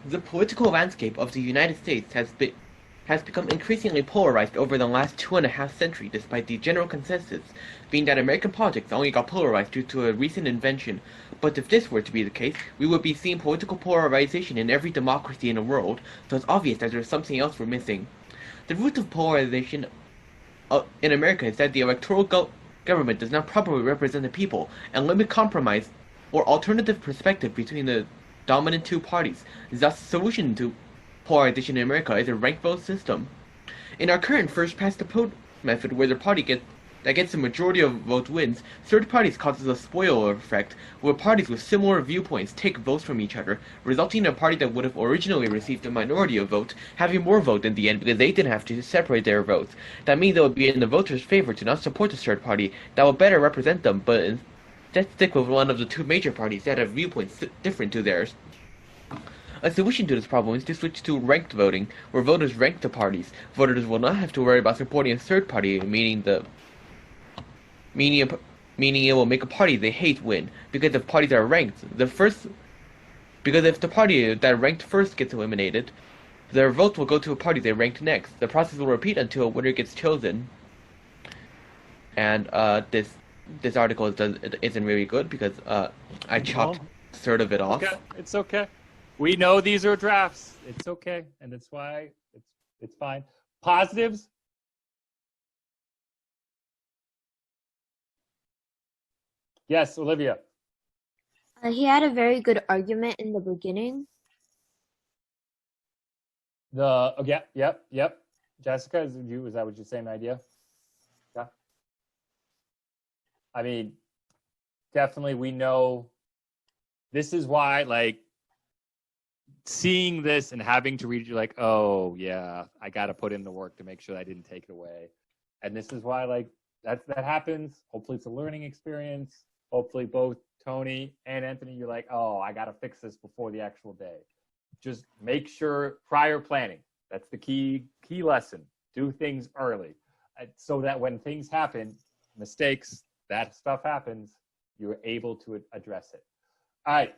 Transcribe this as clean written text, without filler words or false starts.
The political landscape of the United States has become increasingly polarized over the last 2.5 centuries, despite the general consensus being that American politics only got polarized due to a recent invention. But if this were to be the case, we would be seeing political polarization in every democracy in the world, so it's obvious that there's something else we're missing. The root of polarization in America is that the government does not properly represent the people and limit compromise or alternative perspective between the dominant two parties. Thus, the solution to polarization in America is a ranked vote system. In our current first past the post method, where the that gets the majority of votes wins, third parties causes a spoiler effect, where parties with similar viewpoints take votes from each other, resulting in a party that would have originally received a minority of votes having more vote in the end because they didn't have to separate their votes. That means it would be in the voters' favor to not support the third party that will better represent them, but instead stick with one of the two major parties that have viewpoints different to theirs. A solution to this problem is to switch to ranked voting, where voters rank the parties. Voters will not have to worry about supporting a third party, meaning it will make a party they hate win, because if parties are ranked, because if the party that ranked first gets eliminated, their votes will go to a party they ranked next. The process will repeat until a winner gets chosen. And this article isn't really good because I chopped a third of it off. Okay, it's okay. We know these are drafts. It's okay, and that's why it's fine. Positives. Yes, Olivia. He had a very good argument in the beginning. Yep. Jessica, is that what you're saying? Idea? Yeah. I mean, definitely, we know. This is why, like, seeing this and having to read, you're like, oh yeah, I got to put in the work to make sure I didn't take it away. And this is why, like, that happens. Hopefully, it's a learning experience. Hopefully, both Tony and Anthony, you're like, oh, I got to fix this before the actual day. Just make sure prior planning. That's the key lesson. Do things early, so that when things happen, mistakes, that stuff happens, you're able to address it. All right.